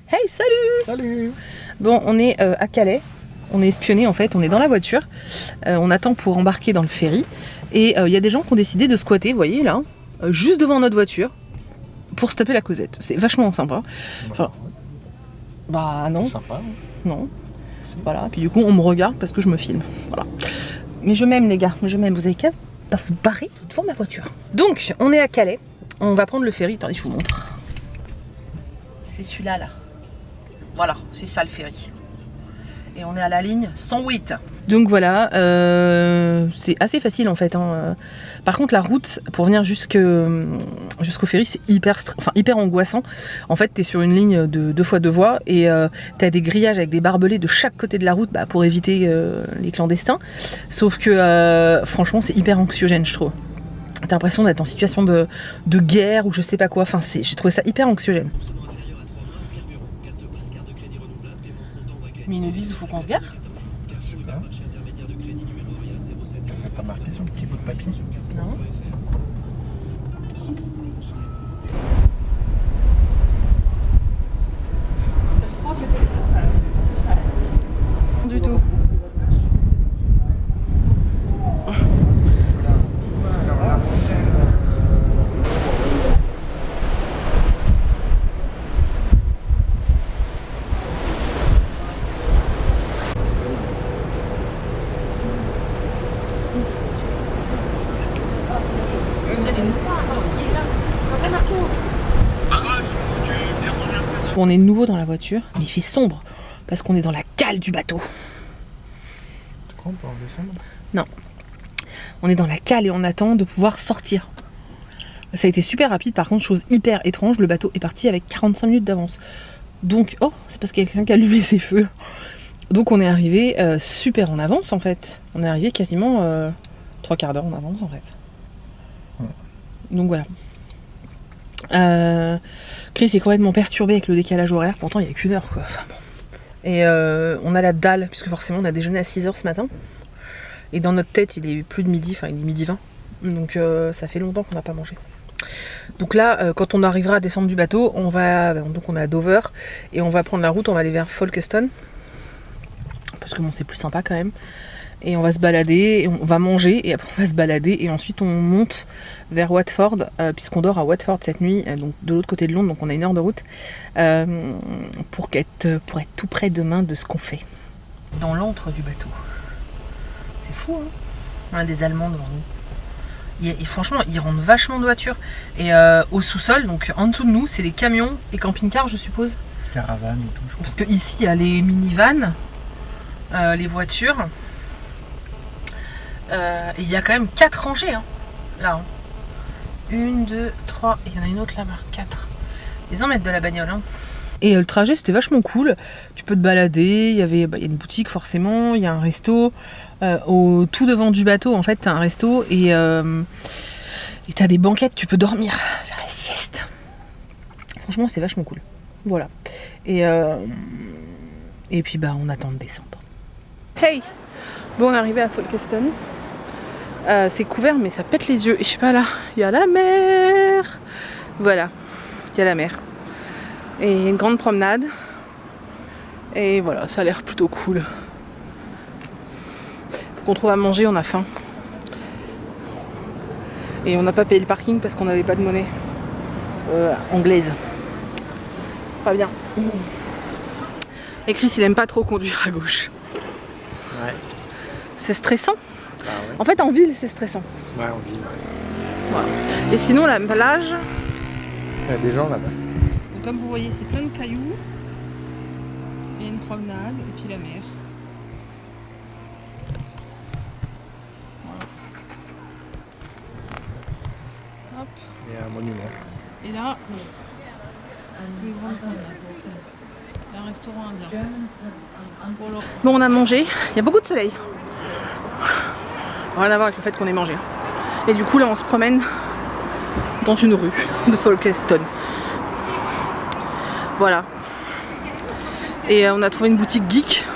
Hey, salut! Salut! Bon, on est à Calais. On est espionnés en fait. On est dans la voiture. On attend pour embarquer dans le ferry. Et il y a des gens qui ont décidé de squatter, vous voyez là, juste devant notre voiture, pour se taper la causette. C'est vachement sympa. Enfin, bah non. C'est sympa. Non. Voilà. Puis du coup, on me regarde parce que je me filme. Voilà. Mais je m'aime les gars. Je m'aime. Vous avez qu'à vous barrer devant ma voiture. Donc, on est à Calais. On va prendre le ferry. Attendez, je vous montre. C'est celui-là là. Voilà, c'est ça le ferry. Et on est à la ligne 108. Donc voilà, c'est assez facile en fait. Hein. Par contre, la route pour venir jusqu'au ferry, c'est hyper angoissant. En fait, t'es sur une ligne de 2 fois 2 voies et t'as des grillages avec des barbelés de chaque côté de la route pour éviter les clandestins. Sauf que franchement, c'est hyper anxiogène, je trouve. T'as l'impression d'être en situation de guerre ou je sais pas quoi. Enfin, j'ai trouvé ça hyper anxiogène. Mais ils nous disent qu'il faut qu'on se gare. Super. T'as pas marqué sur le petit bout de papier? Non. Du tout. On est nouveau dans la voiture, mais il fait sombre parce qu'on est dans la cale du bateau. Tu crois on peut en descendre? Non. On est dans la cale et on attend de pouvoir sortir. Ça a été super rapide, par contre, chose hyper étrange, le bateau est parti avec 45 minutes d'avance. Donc, oh, c'est parce qu'il y a quelqu'un qui a allumé ses feux. Donc on est arrivé super en avance en fait. On est arrivé quasiment 3 quarts d'heure en avance en fait. Ouais. Donc voilà. Chris est complètement perturbé avec le décalage horaire, pourtant il n'y a qu'une heure quoi. Enfin, bon. Et on a la dalle, puisque forcément on a déjeuné à 6h ce matin. Et dans notre tête il est plus de midi, enfin il est midi 20. Donc ça fait longtemps qu'on n'a pas mangé. Donc là, quand on arrivera à descendre du bateau, donc on est à Dover, et on va prendre la route, on va aller vers Folkestone. Parce que bon c'est plus sympa quand même. Et on va se balader, et on va manger, et après on va se balader, et ensuite on monte vers Watford, puisqu'on dort à Watford cette nuit, donc de l'autre côté de Londres, donc on a 1 heure de route, pour être tout près demain de ce qu'on fait. Dans l'antre du bateau. C'est fou, hein. On a des Allemands devant nous. Et franchement, ils rentrent vachement de voitures. Et au sous-sol, donc en dessous de nous, c'est les camions et camping-cars, je suppose. Caravane et tout, je crois. Parce que ici, il y a les minivans, les voitures. Et il y a quand même 4 rangées, hein, là. 1, 2, 3, et il y en a une autre là-bas, 4. Ils en mettent de la bagnole, hein. Et le trajet, c'était vachement cool. Tu peux te balader, il y a une boutique forcément, il y a un resto. Tout devant du bateau, en fait, t'as un resto et t'as des banquettes, tu peux dormir, faire la sieste. Franchement, c'est vachement cool. Voilà. Et puis, on attend de descendre. Hey! Bon, on est arrivé à Folkestone. C'est couvert, mais ça pète les yeux. Et je sais pas, là, il y a la mer. Voilà, il y a la mer. Et une grande promenade. Et voilà, ça a l'air plutôt cool. Faut qu'on trouve à manger, on a faim. Et on n'a pas payé le parking parce qu'on n'avait pas de monnaie anglaise. Pas bien. Et Chris, il aime pas trop conduire à gauche. Ouais. C'est stressant. Ah ouais. En fait, en ville, c'est stressant. Ouais, en ville, ouais. Voilà. Et sinon, la plage. Il y a des gens là-bas. Donc, comme vous voyez, c'est plein de cailloux. Il y a une promenade et puis la mer. Voilà. Hop. Il y a un monument. Et là, une grande promenade. Il y a un restaurant indien. Bon, on a mangé. Il y a beaucoup de soleil. Rien à voir avec le fait qu'on ait mangé. Et du coup, là, on se promène dans une rue de Folkestone. Voilà. Et on a trouvé une boutique geek.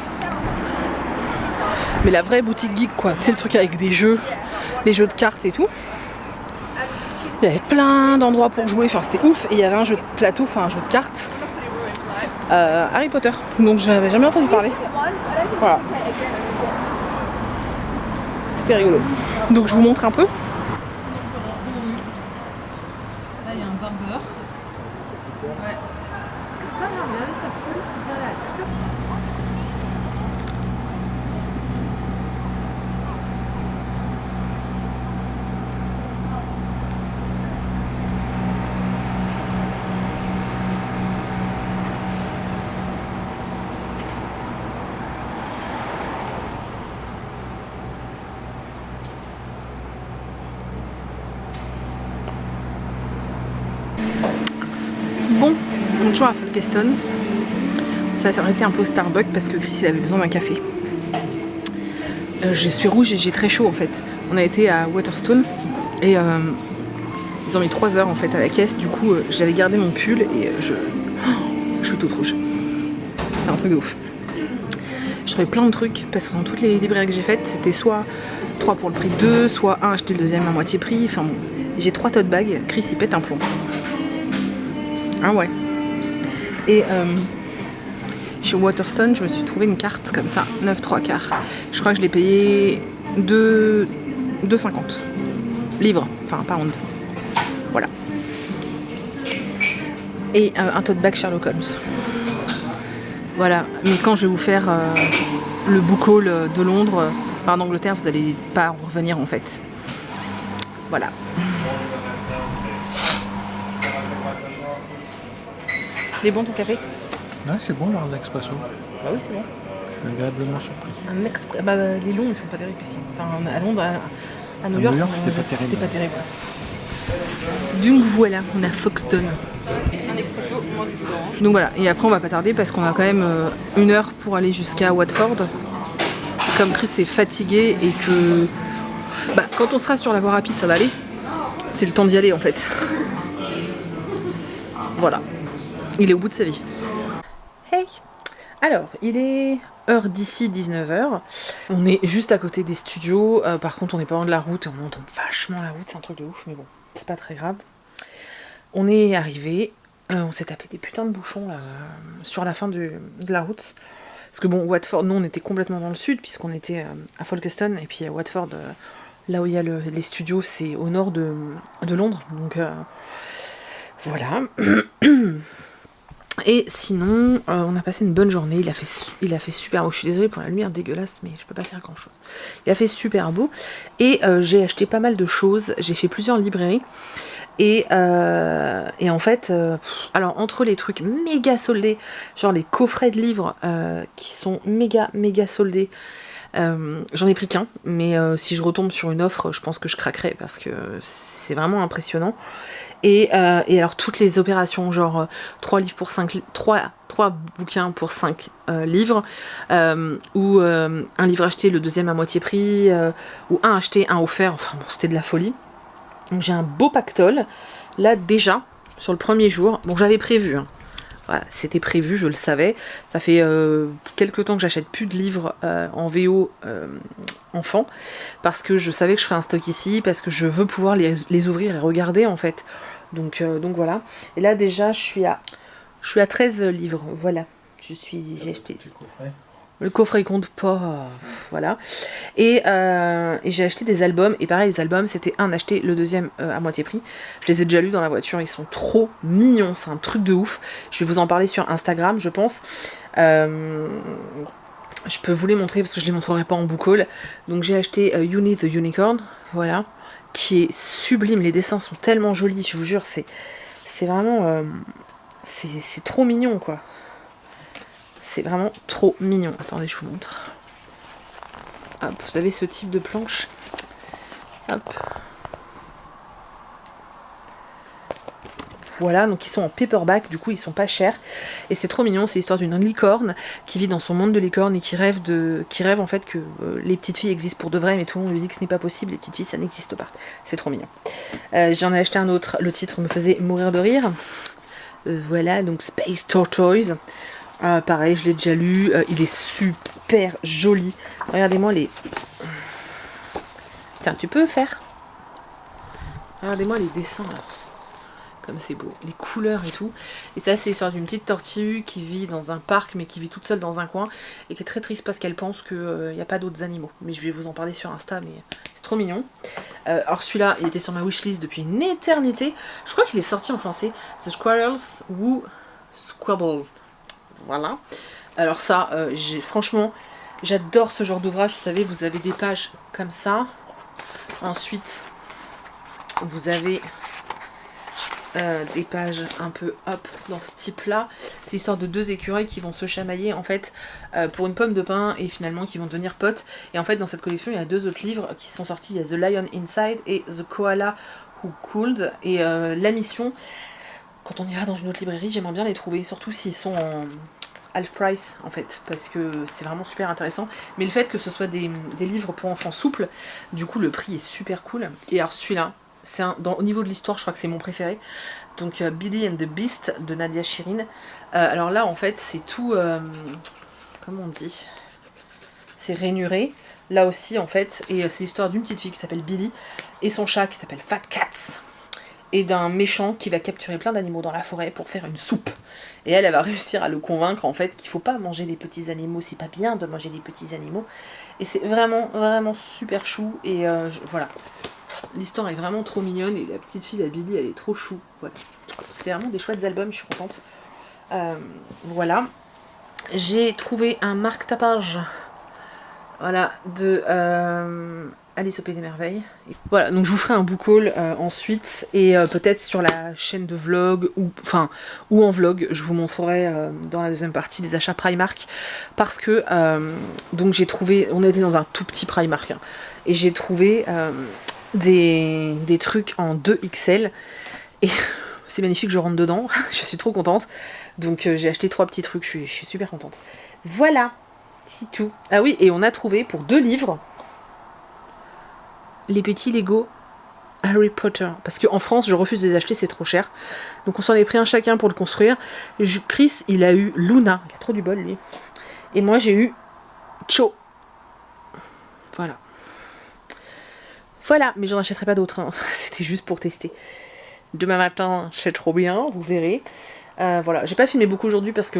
Mais la vraie boutique geek, quoi. C'est le truc avec des jeux de cartes et tout. Il y avait plein d'endroits pour jouer, enfin c'était ouf. Et il y avait un jeu de plateau, enfin un jeu de cartes. Harry Potter. Donc j'avais jamais entendu parler. Voilà. C'était rigolo. Donc je vous montre un peu. Là il y a un barbeur. Ouais. Et ça là, regardez sa folie. Super. Bon, on est toujours à Folkestone. Ça a été un peu Starbucks parce que Chris il avait besoin d'un café. Je suis rouge et j'ai très chaud en fait. On a été à Waterstone et ils ont mis 3 heures en fait à la caisse. Du coup j'avais gardé mon pull et je suis toute rouge. C'est un truc de ouf. Je trouvais plein de trucs parce que dans toutes les librairies que j'ai faites c'était soit 3 pour le prix de 2, soit 1 acheter le deuxième à moitié prix. Enfin bon, j'ai 3 tote bags. Chris il pète un plomb. Ah ouais. Et chez Waterstone, je me suis trouvé une carte comme ça, 9 3 quarts. Je crois que je l'ai payé 2,50 livres, enfin pound. Voilà. Et un tote bag Sherlock Holmes. Voilà. Mais quand je vais vous faire le book haul de Londres, enfin d'Angleterre, vous n'allez pas en revenir en fait. Voilà. Il est bon ton café? Ouais, c'est bon, leur expresso. Bah oui, c'est bon. Je suis agréablement surpris. Les longs, ils sont pas terribles ici. Enfin, à Londres, à New York, c'était pas terrible. Donc voilà, on a Folkestone. Un expresso, moi du jus d'orange. Donc voilà, et après on va pas tarder parce qu'on a quand même 1 heure pour aller jusqu'à Watford. Comme Chris est fatigué et que quand on sera sur la voie rapide, ça va aller. C'est le temps d'y aller en fait. Voilà. Il est au bout de sa vie. Hey! Alors, il est heure d'ici 19h. On est juste à côté des studios. Par contre, on n'est pas loin de la route. On entend vachement la route. C'est un truc de ouf, mais bon, c'est pas très grave. On est arrivé. On s'est tapé des putains de bouchons là, sur la fin de la route. Parce que bon, Watford, nous on était complètement dans le sud, puisqu'on était à Folkestone. Et puis Watford, là où il y a les studios, c'est au nord de Londres. Donc voilà. Et sinon, on a passé une bonne journée, il a fait super beau, je suis désolée pour la lumière dégueulasse, mais je peux pas faire grand chose. Il a fait super beau, et j'ai acheté pas mal de choses, j'ai fait plusieurs librairies, et en fait, alors entre les trucs méga soldés, genre les coffrets de livres qui sont méga soldés, j'en ai pris qu'un, mais si je retombe sur une offre, je pense que je craquerai, parce que c'est vraiment impressionnant. Et alors toutes les opérations, genre 3 livres pour 5 3 bouquins pour 5 livres, ou un livre acheté, le deuxième à moitié prix, ou un acheté, un offert, enfin bon, c'était de la folie. Donc j'ai un beau pactole, là déjà, sur le premier jour, bon j'avais prévu, hein. Voilà, c'était prévu, je le savais. Ça fait quelques temps que j'achète plus de livres en VO enfant, parce que je savais que je ferais un stock ici, parce que je veux pouvoir les ouvrir et regarder en fait. Donc voilà. Et là déjà je suis à 13 livres, voilà. J'ai acheté. Le coffret compte pas, voilà. Et j'ai acheté des albums, et pareil, les albums, c'était un acheté, le deuxième à moitié prix. Je les ai déjà lus dans la voiture, ils sont trop mignons, c'est un truc de ouf. Je vais vous en parler sur Instagram, je pense. Je peux vous les montrer, parce que je les montrerai pas en book haul. Donc j'ai acheté Uni the Unicorn, voilà, qui est sublime, les dessins sont tellement jolis, je vous jure, c'est vraiment... c'est trop mignon, quoi. C'est vraiment trop mignon. Attendez, je vous montre. Hop, vous avez ce type de planche. Hop. Voilà, donc ils sont en paperback, du coup ils sont pas chers. Et c'est trop mignon, c'est l'histoire d'une licorne qui vit dans son monde de licorne et qui rêve en fait que les petites filles existent pour de vrai, mais tout le monde lui dit que ce n'est pas possible, les petites filles ça n'existe pas. C'est trop mignon. J'en ai acheté un autre, le titre me faisait mourir de rire. Voilà, donc Space Tortoise. Pareil, je l'ai déjà lu, il est super joli. Regardez-moi les... Tiens, tu peux faire? Regardez-moi les dessins là. comme c'est beau, les couleurs et tout. Et ça, c'est l'histoire d'une petite tortue qui vit dans un parc, mais qui vit toute seule dans un coin, et qui est très triste parce qu'elle pense qu'il n'y a pas d'autres animaux. Mais je vais vous en parler sur Insta, mais c'est trop mignon. Alors celui-là, il était sur ma wishlist depuis une éternité. Je crois qu'il est sorti en français. The Squirrels Who Squabble. Voilà. Alors ça, franchement, j'adore ce genre d'ouvrage. Vous savez, vous avez des pages comme ça. Ensuite, vous avez des pages un peu hop dans ce type là. C'est l'histoire de deux écureuils qui vont se chamailler en fait pour une pomme de pin et finalement qui vont devenir potes. Et en fait dans cette collection il y a deux autres livres qui sont sortis, il y a The Lion Inside et The Koala Who Cooled. Et la mission, quand on ira dans une autre librairie, j'aimerais bien les trouver, surtout s'ils sont en half price en fait, parce que c'est vraiment super intéressant. Mais le fait que ce soit des livres pour enfants souples, du coup le prix est super cool. Et alors celui-là, au niveau de l'histoire, je crois que c'est mon préféré. Donc Billy and the Beast de Nadia Shirin. Alors là, en fait, c'est tout... comment on dit? C'est rainuré. Là aussi, en fait. Et c'est l'histoire d'une petite fille qui s'appelle Billy et son chat qui s'appelle Fat Cats. Et d'un méchant qui va capturer plein d'animaux dans la forêt pour faire une soupe. Et elle va réussir à le convaincre, en fait, qu'il faut pas manger les petits animaux. C'est pas bien de manger des petits animaux. Et c'est vraiment, vraiment super chou. Et voilà. L'histoire est vraiment trop mignonne et la petite fille, la Billy, elle est trop chou. Voilà. C'est vraiment des chouettes albums, je suis contente. Voilà. J'ai trouvé un marque-tapage. Voilà, de Alice au Pays des Merveilles. Voilà, donc je vous ferai un book haul ensuite. Et peut-être sur la chaîne de vlog, ou en vlog, je vous montrerai dans la deuxième partie des achats Primark. Parce que, donc j'ai trouvé, on était dans un tout petit Primark. Hein, et j'ai trouvé... des trucs en 2XL et c'est magnifique, je rentre dedans, je suis trop contente, donc j'ai acheté 3 petits trucs, je suis super contente. Voilà, c'est tout. Ah oui, et on a trouvé pour 2 livres les petits Lego Harry Potter, parce qu'en France je refuse de les acheter, c'est trop cher, donc on s'en est pris un chacun pour le construire. Chris il a eu Luna, il a trop du bol lui, et moi j'ai eu Cho. Voilà. Voilà, mais j'en achèterai pas d'autres, hein. C'était juste pour tester. Demain matin, c'est trop bien, vous verrez. Voilà, j'ai pas filmé beaucoup aujourd'hui parce que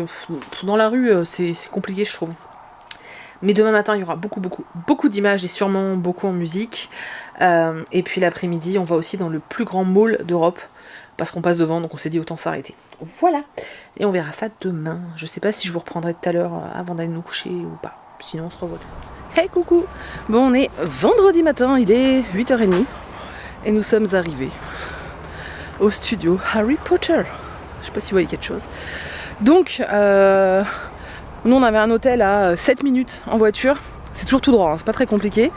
dans la rue, c'est compliqué, je trouve. Mais demain matin, il y aura beaucoup d'images et sûrement beaucoup en musique. Et puis l'après-midi, on va aussi dans le plus grand mall d'Europe parce qu'on passe devant, donc on s'est dit autant s'arrêter. Voilà, et on verra ça demain. Je sais pas si je vous reprendrai tout à l'heure avant d'aller nous coucher ou pas. Sinon, on se revoit. Hey coucou. Bon, on est vendredi matin, il est 8h30 et nous sommes arrivés au studio Harry Potter. Je sais pas si vous voyez quelque chose. Donc, nous on avait un hôtel à 7 minutes en voiture. C'est toujours tout droit, hein, c'est pas très compliqué.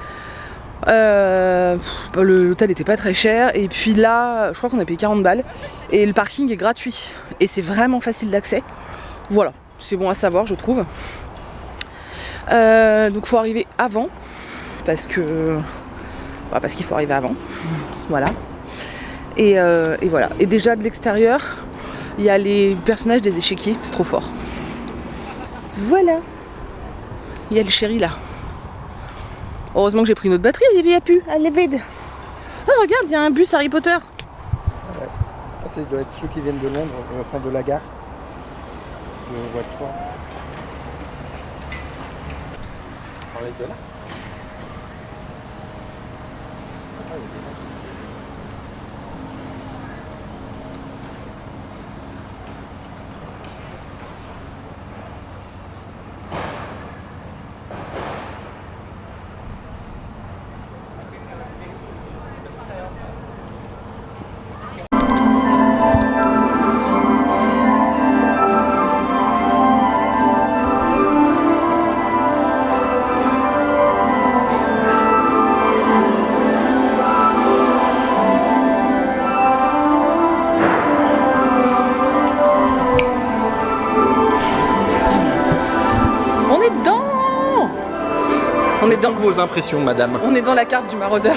L'hôtel était pas très cher et puis là, je crois qu'on a payé 40 balles et le parking est gratuit et c'est vraiment facile d'accès. Voilà, c'est bon à savoir, je trouve. Donc faut arriver avant parce qu'il faut arriver avant, voilà. Et voilà. Et déjà de l'extérieur, il y a les personnages des échiquiers, c'est trop fort. Voilà. Il y a le chéri là. Heureusement que j'ai pris une autre batterie, il n'y a plus, elle est vide. Ah regarde, il y a un bus Harry Potter. Ouais. Ça doit être ceux qui viennent de Londres, enfin de la gare de Watford. On est de là. Quelles sont vos impressions, madame? On est dans la carte du maraudeur.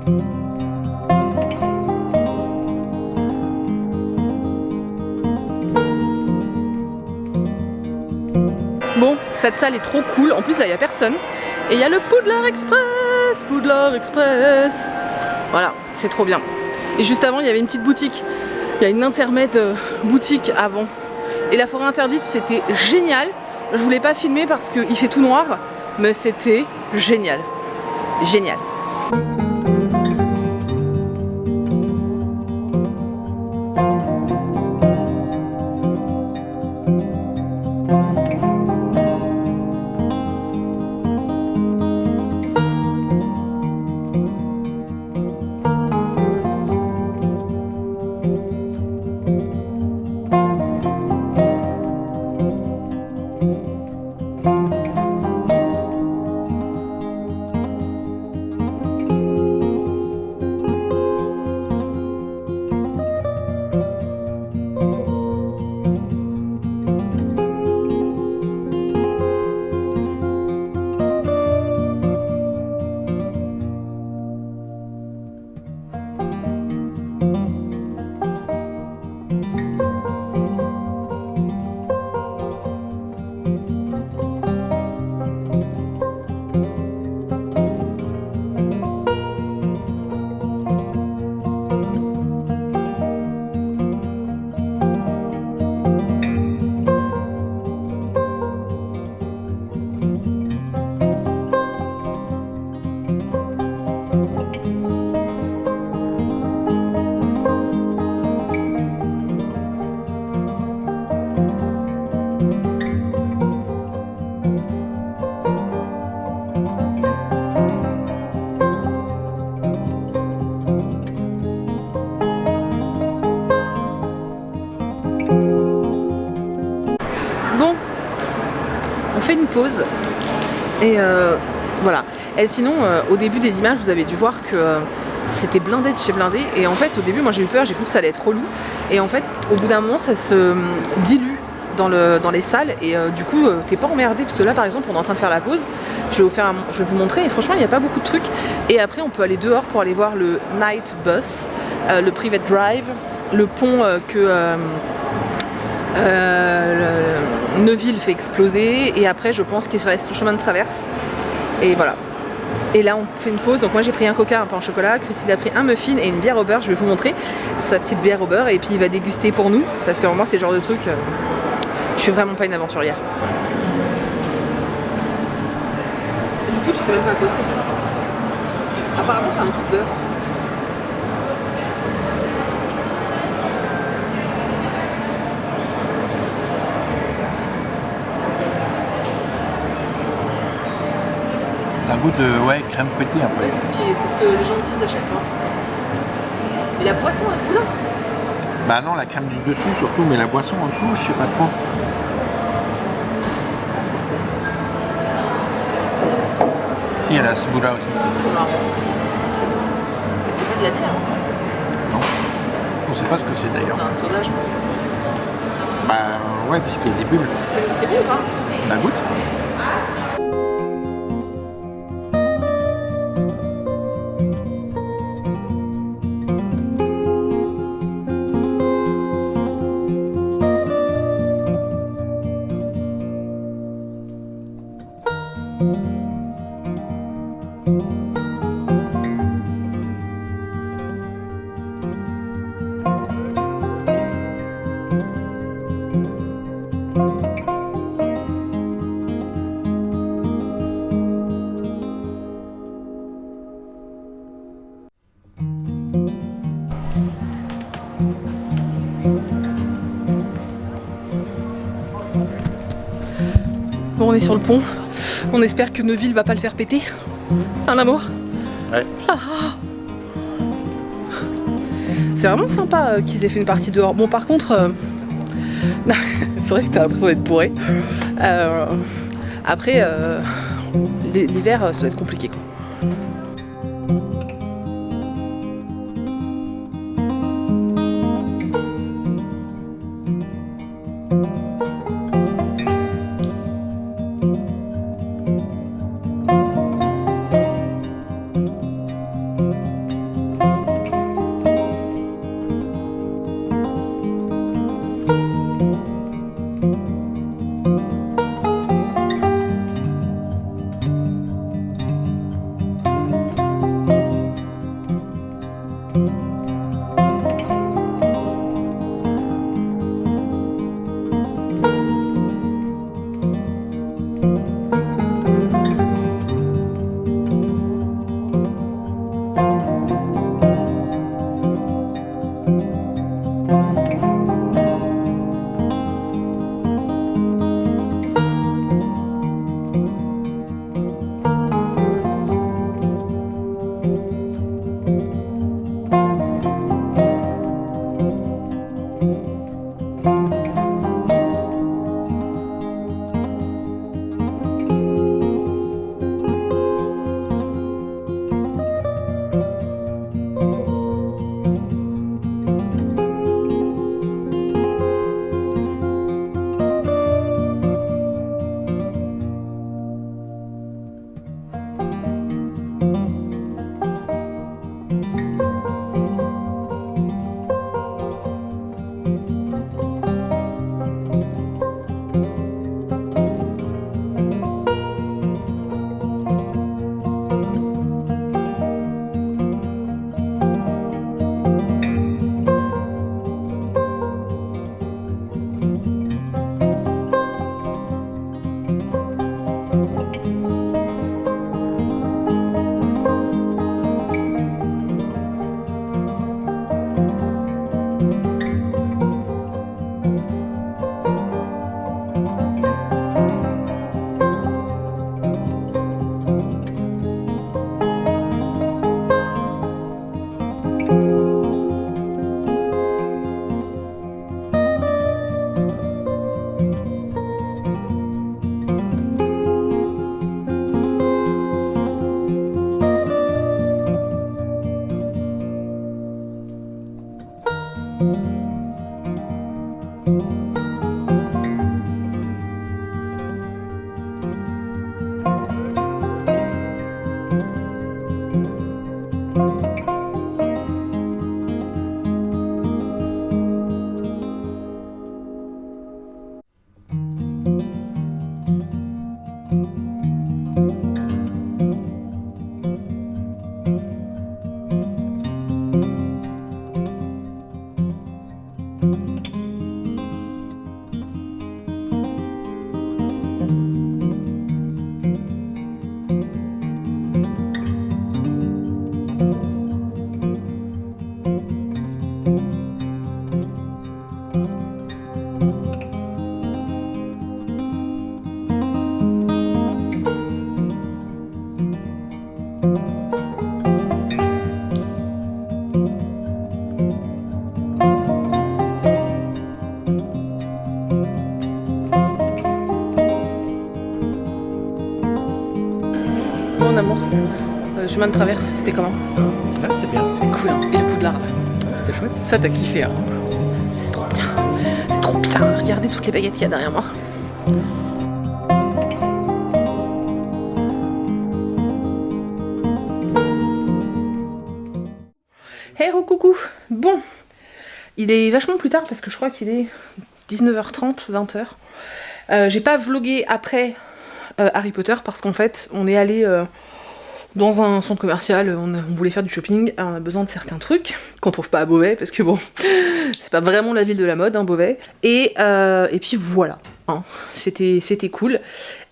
Bon, cette salle est trop cool. En plus, là, il n'y a personne. Et il y a le Poudlard Express. Poudlard Express. Voilà, c'est trop bien. Et juste avant, il y avait une petite boutique. Il y a une intermède boutique avant. Et la forêt interdite, c'était génial. Je voulais pas filmer parce qu'il fait tout noir. Mais c'était génial. Génial. fait une pause et voilà. Et sinon au début des images vous avez dû voir que c'était blindé de chez blindé, et en fait au début moi j'ai eu peur, j'ai cru que ça allait être relou, et en fait au bout d'un moment ça se dilue dans les salles, et du coup t'es pas emmerdé, parce que là par exemple on est en train de faire la pause, je vais vous montrer, et franchement il n'y a pas beaucoup de trucs, et après on peut aller dehors pour aller voir le night bus, le private drive, le pont que Neuville fait exploser, et après je pense qu'il reste le chemin de traverse, et voilà. Et là on fait une pause, donc moi j'ai pris un coca, un pain au chocolat, Chris il a pris un muffin et une bière au beurre, je vais vous montrer sa petite bière au beurre, et puis il va déguster pour nous, parce que moi c'est le genre de truc, je suis vraiment pas une aventurière. Du coup tu sais même pas à quoi c'est. Apparemment c'est un coup de beurre. C'est un goût de crème fouettée un peu. Ouais, c'est ce que les gens disent à chaque fois. Et la boisson à ce goût-là? Bah non, la crème du dessus surtout, mais la boisson en dessous, je sais pas trop. Si, elle a ce goût-là aussi. C'est marrant. Mais c'est pas de la bière, hein? Non. On sait pas ce que c'est d'ailleurs. C'est un soda, je pense. Bah ouais, puisqu'il y a des bulles. C'est bon ou pas? Bah goûte. Bon, on est sur le pont. On espère que Neuville va pas le faire péter. Un amour? Ouais. C'est vraiment sympa qu'ils aient fait une partie dehors. Bon, par contre, c'est vrai que t'as l'impression d'être bourré. Après, l'hiver, ça va être compliqué, quoi. Mon amour, chemin de traverse, c'était comment? Là, c'était bien. C'est cool, hein. Et le Poudlard là. C'était chouette. Ça t'as kiffé, hein. C'est trop bien. C'est trop bien. Regardez toutes les baguettes qu'il y a derrière moi. Hey, coucou. Bon, il est vachement plus tard parce que je crois qu'il est 19h30, 20h. J'ai pas vlogué après Harry Potter parce qu'en fait on est allé dans un centre commercial, on voulait faire du shopping, on a besoin de certains trucs qu'on trouve pas à Beauvais parce que bon, c'est pas vraiment la ville de la mode, hein, Beauvais. Et puis voilà, hein, c'était cool.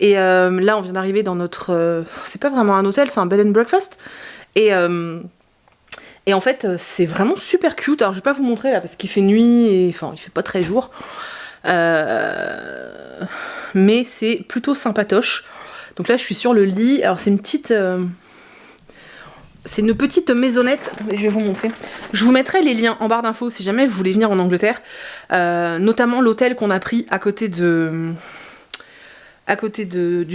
Et là on vient d'arriver dans notre... c'est pas vraiment un hôtel, c'est un bed and breakfast. Et en fait c'est vraiment super cute. Alors je vais pas vous montrer là parce qu'il fait nuit, et enfin il fait pas très jour. Mais c'est plutôt sympatoche. Donc là je suis sur le lit. Alors c'est une petite maisonnette. Attendez, je vais vous montrer. Je vous mettrai les liens en barre d'infos si jamais vous voulez venir en Angleterre, notamment l'hôtel qu'on a pris à côté du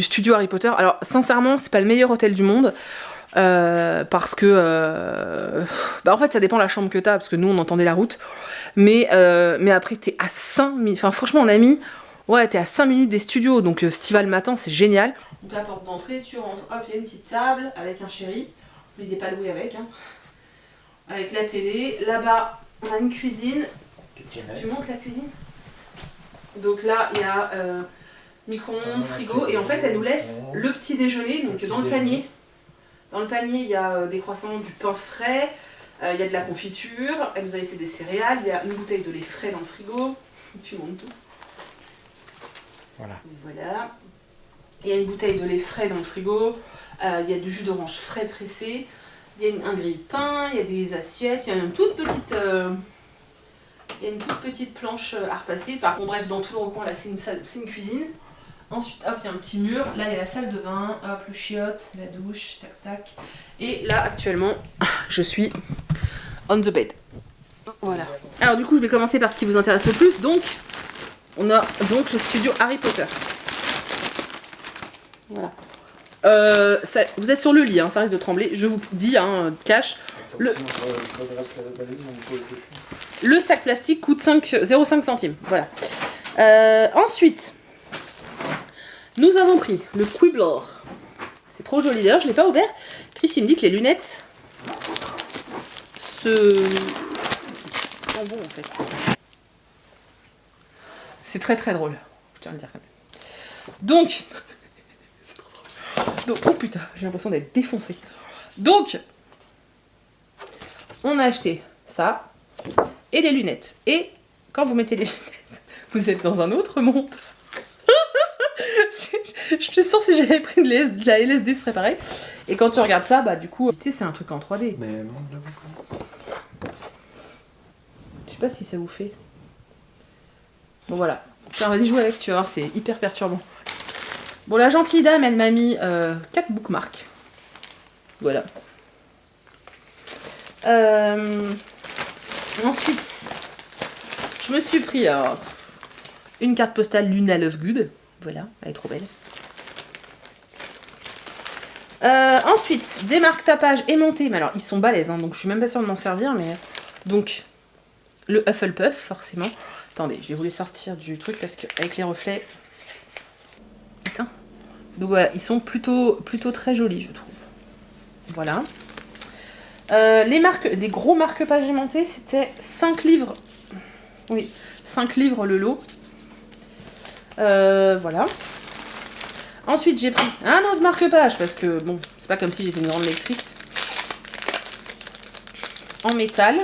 studio Harry Potter. Alors sincèrement c'est pas le meilleur hôtel du monde, parce que en fait ça dépend de la chambre que t'as, parce que nous on entendait la route, mais après t'es à 5 minutes, enfin franchement on a mis, ouais t'es à 5 minutes des studios, donc si t'y vas le matin c'est génial. Donc la porte d'entrée, tu rentres, hop il y a une petite table avec un chéri, mais il n'est pas loué avec, hein. Avec la télé, là-bas on a une cuisine, tu montes la cuisine, donc là il y a micro-ondes, frigo, et en fait elle nous laisse le petit déjeuner, donc dans le panier. Dans le panier, il y a des croissants, du pain frais, il y a de la confiture, elle nous a laissé des céréales, il y a une bouteille de lait frais dans le frigo. Tu montes tout. Voilà. Voilà. Il y a une bouteille de lait frais dans le frigo, il y a du jus d'orange frais pressé, il y a un grille-pain, il y a des assiettes, il y a une toute petite... il y a une toute petite planche à repasser. Par contre, bref, dans tout le recoin, là, c'est une salle, c'est une cuisine. Ensuite, hop, il y a un petit mur. Là, il y a la salle de bain. Hop, le chiotte, la douche, tac, tac. Et là, actuellement, je suis on the bed. Voilà. Alors, du coup, je vais commencer par ce qui vous intéresse le plus. Donc, on a donc le studio Harry Potter. Voilà. Vous êtes sur le lit, hein, ça risque de trembler. Je vous dis, hein, cash. Le sac plastique coûte 0,5 centimes. Voilà. Ensuite, nous avons pris le Quibbler. C'est trop joli. D'ailleurs, je ne l'ai pas ouvert. Chris, il me dit que les lunettes sont bon en fait. C'est très très drôle. Je tiens à le dire quand même. Donc, oh putain, j'ai l'impression d'être défoncée. Donc, on a acheté ça et les lunettes. Et quand vous mettez les lunettes, vous êtes dans un autre monde. Je suis sûre si j'avais pris de la LSD ce serait pareil. Et quand tu regardes ça, bah du coup, tu sais, c'est un truc en 3D. Mais monte le bouton. Je sais pas si ça vous fait. Bon voilà. Tiens, vas-y, joue avec, tu vas voir, c'est hyper perturbant. Bon, la gentille dame, elle m'a mis 4 bookmarks. Voilà. Ensuite, je me suis pris une carte postale Luna Lovegood. Voilà, elle est trop belle. Ensuite, des marque-tapages aimantés. Mais alors, ils sont balèzes, hein, donc je suis même pas sûre de m'en servir. Mais donc, le Hufflepuff, forcément. Attendez, je vais vous les sortir du truc parce qu'avec les reflets... Putain. Donc voilà, ils sont plutôt très jolis, je trouve. Voilà. Les marques, des gros marque-pages aimantés, c'était 5 livres. Oui, 5 livres le lot. Voilà. Ensuite, j'ai pris un autre marque-page parce que, bon, c'est pas comme si j'étais une grande lectrice. En métal.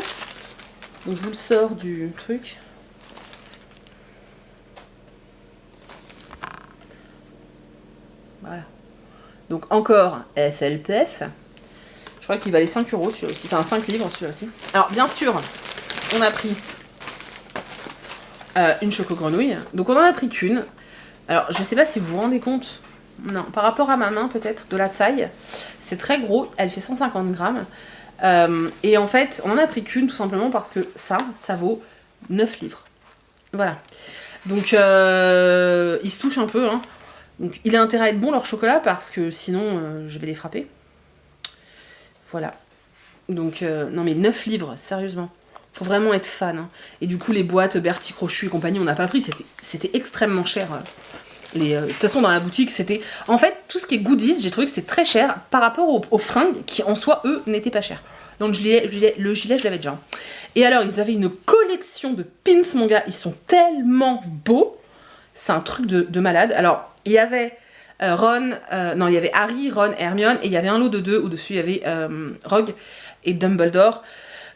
Donc, je vous le sors du truc. Voilà. Donc, encore Hufflepuff. Je crois qu'il valait 5 € celui-là aussi. Enfin, 5 livres celui-là aussi. Alors, bien sûr, on a pris une choco-grenouille. Donc, on en a pris qu'une. Alors, je sais pas si vous vous rendez compte. Non, par rapport à ma main, peut-être, de la taille. C'est très gros. Elle fait 150 grammes. Et en fait, on en a pris qu'une, tout simplement parce que ça vaut 9 livres. Voilà. Donc, ils se touchent un peu, hein. Donc, il a intérêt à être bon, leur chocolat, parce que sinon, je vais les frapper. Voilà. Donc, non mais 9 livres, sérieusement. Faut vraiment être fan. Hein. Et du coup, les boîtes Bertie Crochu et compagnie, on n'a pas pris. C'était extrêmement cher. De toute façon, dans la boutique, c'était... En fait, tout ce qui est goodies, j'ai trouvé que c'était très cher par rapport aux fringues qui, en soi, eux, n'étaient pas chers. Donc, le gilet, je l'avais déjà. Et alors, ils avaient une collection de pins, mon gars. Ils sont tellement beaux. C'est un truc de malade. Alors, il y avait... il y avait Harry, Ron, Hermione, et il y avait un lot de 2 où dessus il y avait Rogue et Dumbledore.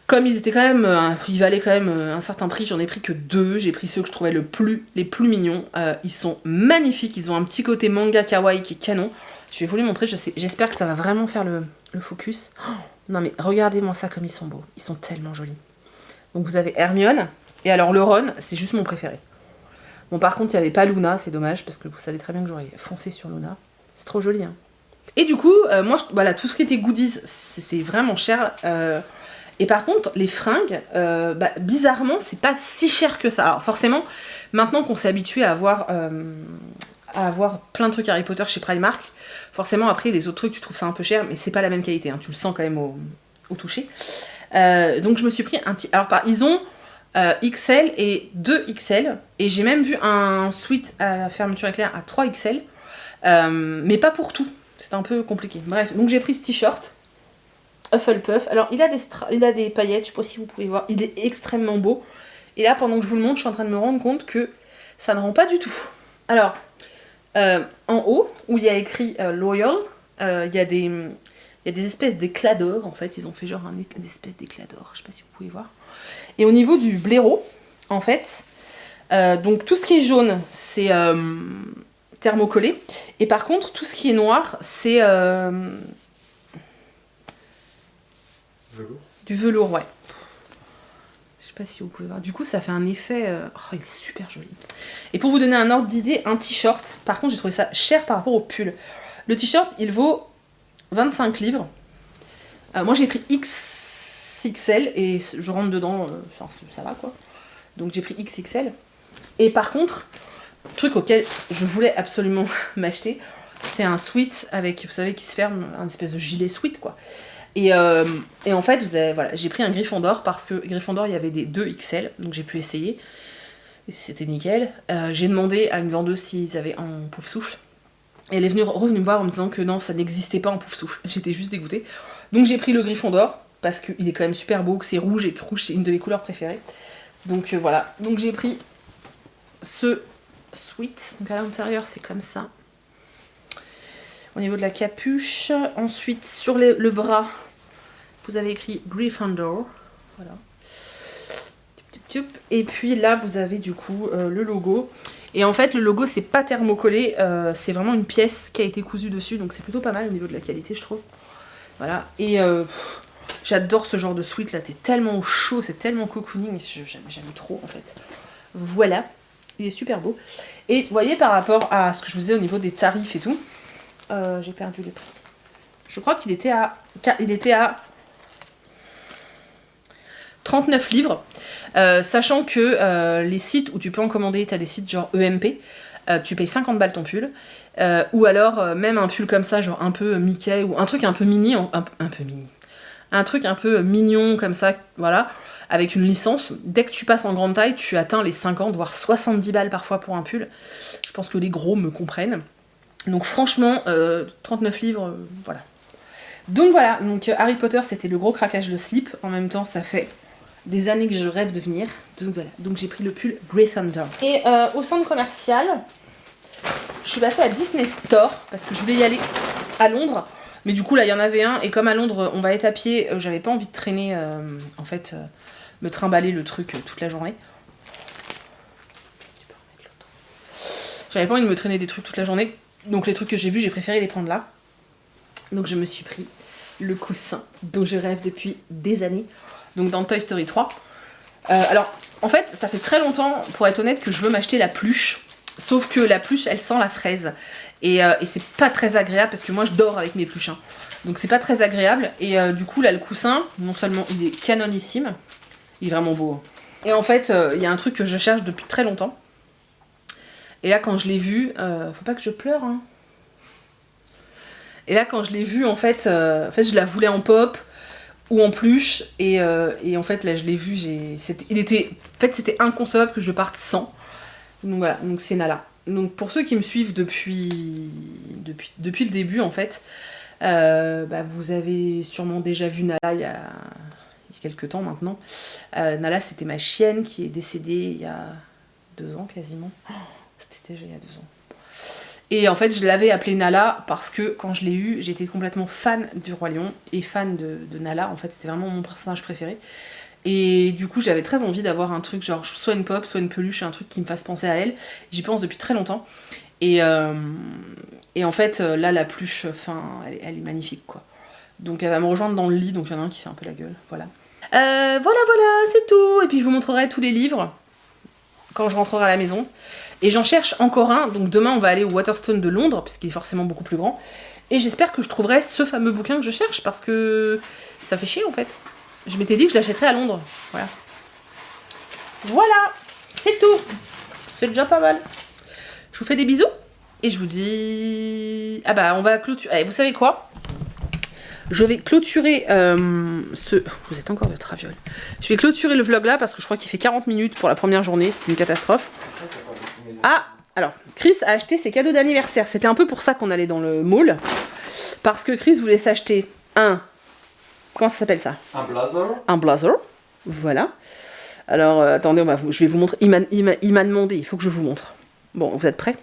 Comme ils étaient quand même, ils valaient quand même un certain prix, j'en ai pris que 2. J'ai pris ceux que je trouvais les plus mignons. Ils sont magnifiques, ils ont un petit côté manga kawaii qui est canon. Je vais vous les montrer, j'espère que ça va vraiment faire le focus. Oh, non mais regardez-moi ça comme ils sont beaux, ils sont tellement jolis. Donc vous avez Hermione, et alors le Ron, c'est juste mon préféré. Bon, par contre, il n'y avait pas Luna, c'est dommage, parce que vous savez très bien que j'aurais foncé sur Luna. C'est trop joli, hein. Et du coup, moi, voilà, tout ce qui était goodies, c'est vraiment cher. Et par contre, les fringues, bizarrement, c'est pas si cher que ça. Alors, forcément, maintenant qu'on s'est habitué à avoir plein de trucs Harry Potter chez Primark, forcément, après, les autres trucs, tu trouves ça un peu cher, mais c'est pas la même qualité, hein. Tu le sens quand même au toucher. Donc, je me suis pris un petit... Alors, ils ont... XL et 2XL, et j'ai même vu un sweat à fermeture éclair à 3XL, mais pas pour tout, c'est un peu compliqué. Bref, donc j'ai pris ce t-shirt Hufflepuff. Alors il a des paillettes, je sais pas si vous pouvez voir, il est extrêmement beau, et là pendant que je vous le montre, je suis en train de me rendre compte que ça ne rend pas du tout. Alors en haut, où il y a écrit Loyal, il y a des espèces d'éclats d'or, en fait, ils ont fait genre des espèces d'éclats d'or, je sais pas si vous pouvez voir. Et au niveau du blaireau, en fait, donc tout ce qui est jaune, c'est thermocollé. Et par contre, tout ce qui est noir, c'est du velours, ouais. Je sais pas si vous pouvez voir. Du coup, ça fait un effet... Oh, il est super joli. Et pour vous donner un ordre d'idée, un t-shirt, par contre, j'ai trouvé ça cher par rapport au pull. Le t-shirt, il vaut 25 livres. Moi, j'ai pris XXL et je rentre dedans, ça va quoi. Donc j'ai pris XXL. Et par contre, le truc auquel je voulais absolument m'acheter, c'est un sweat avec, vous savez, qui se ferme, un espèce de gilet sweat quoi. Et en fait, voilà, j'ai pris un Gryffondor parce que Gryffondor, il y avait des 2XL, donc j'ai pu essayer. Et c'était nickel. J'ai demandé à une vendeuse s'ils avaient en pouf souffle. Et elle est revenue me voir en me disant que non, ça n'existait pas en pouf souffle. J'étais juste dégoûtée. Donc j'ai pris le Gryffondor, parce qu'il est quand même super beau, que c'est rouge, et que rouge c'est une de mes couleurs préférées. Donc voilà, donc j'ai pris ce sweat, donc à l'intérieur c'est comme ça. Au niveau de la capuche, ensuite sur le bras, vous avez écrit Gryffondor, voilà. Et puis là vous avez du coup le logo. Et en fait le logo c'est pas thermocollé, c'est vraiment une pièce qui a été cousue dessus, donc c'est plutôt pas mal au niveau de la qualité je trouve. Voilà, et j'adore ce genre de sweat là, t'es tellement au chaud, c'est tellement cocooning, j'aime trop en fait. Voilà, il est super beau. Et vous voyez par rapport à ce que je vous disais au niveau des tarifs et tout, j'ai perdu les prix. Je crois qu'il était à 39 livres, sachant que les sites où tu peux en commander, t'as des sites genre EMP, tu payes 50 balles ton pull. Ou alors même un pull comme ça, genre un peu Mickey, ou un truc un peu mini, un peu mini. Un truc un peu mignon comme ça, voilà. avec une licence. Dès que tu passes en grande taille, tu atteins les 50 voire 70 balles parfois pour un pull. Je pense que les gros me comprennent. Donc franchement, 39 livres, voilà. Donc voilà, donc Harry Potter c'était le gros craquage de slip. En même temps, ça fait des années que je rêve de venir. Donc voilà, donc j'ai pris le pull Gryffindor. Et au centre commercial, je suis passée à Disney Store parce que je voulais y aller à Londres. Mais du coup là il y en avait un et comme à Londres on va être à pied, j'avais pas envie de traîner en fait, me trimballer le truc toute la journée. J'avais pas envie de me traîner des trucs toute la journée. Donc les trucs que j'ai vus, j'ai préféré les prendre là. Donc je me suis pris le coussin dont je rêve depuis des années. Donc dans Toy Story 3. Alors en fait ça fait très longtemps pour être honnête que je veux m'acheter la pluche. Sauf que la pluche elle sent la fraise. Et c'est pas très agréable parce que moi je dors avec mes pluches. Hein. Donc c'est pas très agréable. Et du coup là le coussin, non seulement il est canonissime, il est vraiment beau. Hein. Et en fait il y a un truc que je cherche depuis très longtemps. Et là quand je l'ai vu, faut pas que je pleure hein. Et là quand je l'ai vu en fait je la voulais en pop ou en pluche et en fait là je l'ai vu, c'était inconcevable que je parte sans. Donc voilà, donc c'est Nala. Donc pour ceux qui me suivent depuis le début en fait, vous avez sûrement déjà vu Nala il y a quelques temps maintenant. Nala c'était ma chienne qui est décédée il y a 2 ans quasiment. C'était déjà il y a 2 ans. Et en fait je l'avais appelée Nala parce que quand je l'ai eue j'étais complètement fan du Roi Lion et fan de Nala. En fait c'était vraiment mon personnage préféré. Et du coup j'avais très envie d'avoir un truc genre soit une pop, soit une peluche, un truc qui me fasse penser à elle. J'y pense depuis très longtemps. Et en fait là la pluche, elle est magnifique quoi. Donc elle va me rejoindre dans le lit, donc il y en a un qui fait un peu la gueule, voilà. Voilà, c'est tout. Et puis je vous montrerai tous les livres quand je rentrerai à la maison. Et j'en cherche encore un, donc demain on va aller au Waterstone de Londres, puisqu'il est forcément beaucoup plus grand. Et j'espère que je trouverai ce fameux bouquin que je cherche, parce que ça fait chier en fait. Je m'étais dit que je l'achèterais à Londres. Voilà. Voilà, c'est tout. C'est déjà pas mal. Je vous fais des bisous. Et je vous dis... on va clôturer... Allez, vous savez quoi ? Je vais clôturer Vous êtes encore de traviole. Je vais clôturer le vlog là, parce que je crois qu'il fait 40 minutes pour la première journée. C'est une catastrophe. Ah, alors, Chris a acheté ses cadeaux d'anniversaire. C'était un peu pour ça qu'on allait dans le mall. Parce que Chris voulait s'acheter un... Comment ça s'appelle ça ? Un blazer. Un blazer, voilà. Alors, attendez, je vais vous montrer. Il m'a demandé, il faut que je vous montre. Bon, vous êtes prêts ?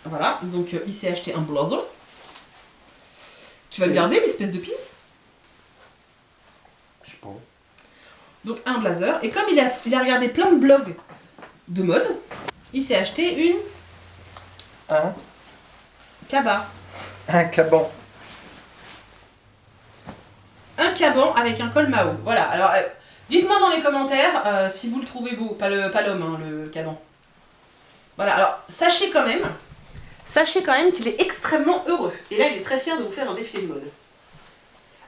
Voilà, donc il s'est acheté un blazer. Tu vas le garder, l'espèce de pins ? Je sais pas. Donc un blazer. Et comme il a regardé plein de blogs de mode, il s'est acheté une... Un Kaba. Un caban. Un caban avec un col Mao. Voilà, alors dites-moi dans les commentaires si vous le trouvez beau. Pas l'homme, hein, le caban. Voilà, alors sachez quand même qu'il est extrêmement heureux. Et là, il est très fier de vous faire un défilé de mode.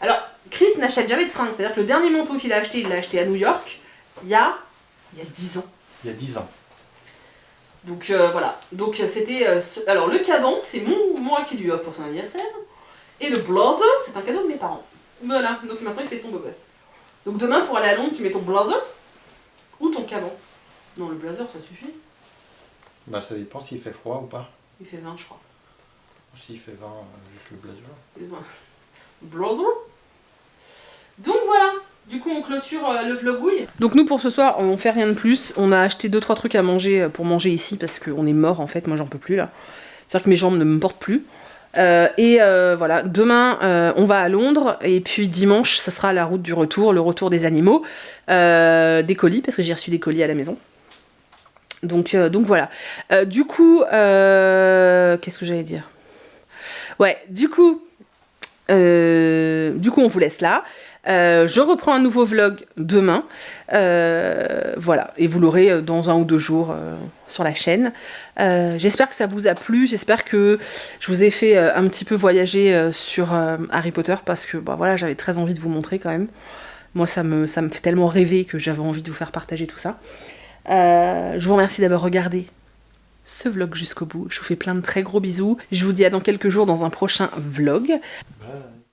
Alors, Chris n'achète jamais de fringues. C'est-à-dire que le dernier manteau qu'il a acheté, il l'a acheté à New York il y a 10 ans. Il y a 10 ans. Donc voilà. Donc c'était... alors le caban, c'est moi qui lui offre pour son anniversaire. Et le blazer, c'est un cadeau de mes parents. Voilà. Donc maintenant, il fait son beau gosse. Donc demain, pour aller à Londres, tu mets ton blazer ou ton caban. Non, le blazer, ça suffit. Ça dépend s'il fait froid ou pas. Il fait 20, je crois. S'il fait 20, juste le blazer. Blazer. Donc voilà. Du coup, on clôture le vlogouille. Donc nous, pour ce soir, on fait rien de plus. On a acheté 2-3 trucs à manger pour manger ici parce qu'on est mort en fait. Moi, j'en peux plus là. C'est-à-dire que mes jambes ne me portent plus. Voilà. Demain, on va à Londres et puis dimanche, ce sera la route du retour, le retour des animaux, des colis parce que j'ai reçu des colis à la maison. Donc voilà. Du coup, qu'est-ce que j'allais dire ? Ouais, du coup, on vous laisse là. Je reprends un nouveau vlog demain. Voilà, et vous l'aurez dans 1 ou 2 jours sur la chaîne. J'espère que ça vous a plu. J'espère que je vous ai fait un petit peu voyager sur Harry Potter parce que voilà, j'avais très envie de vous montrer quand même. Moi, ça me fait tellement rêver que j'avais envie de vous faire partager tout ça. Je vous remercie d'avoir regardé ce vlog jusqu'au bout. Je vous fais plein de très gros bisous. Je vous dis à dans quelques jours dans un prochain vlog. Bye.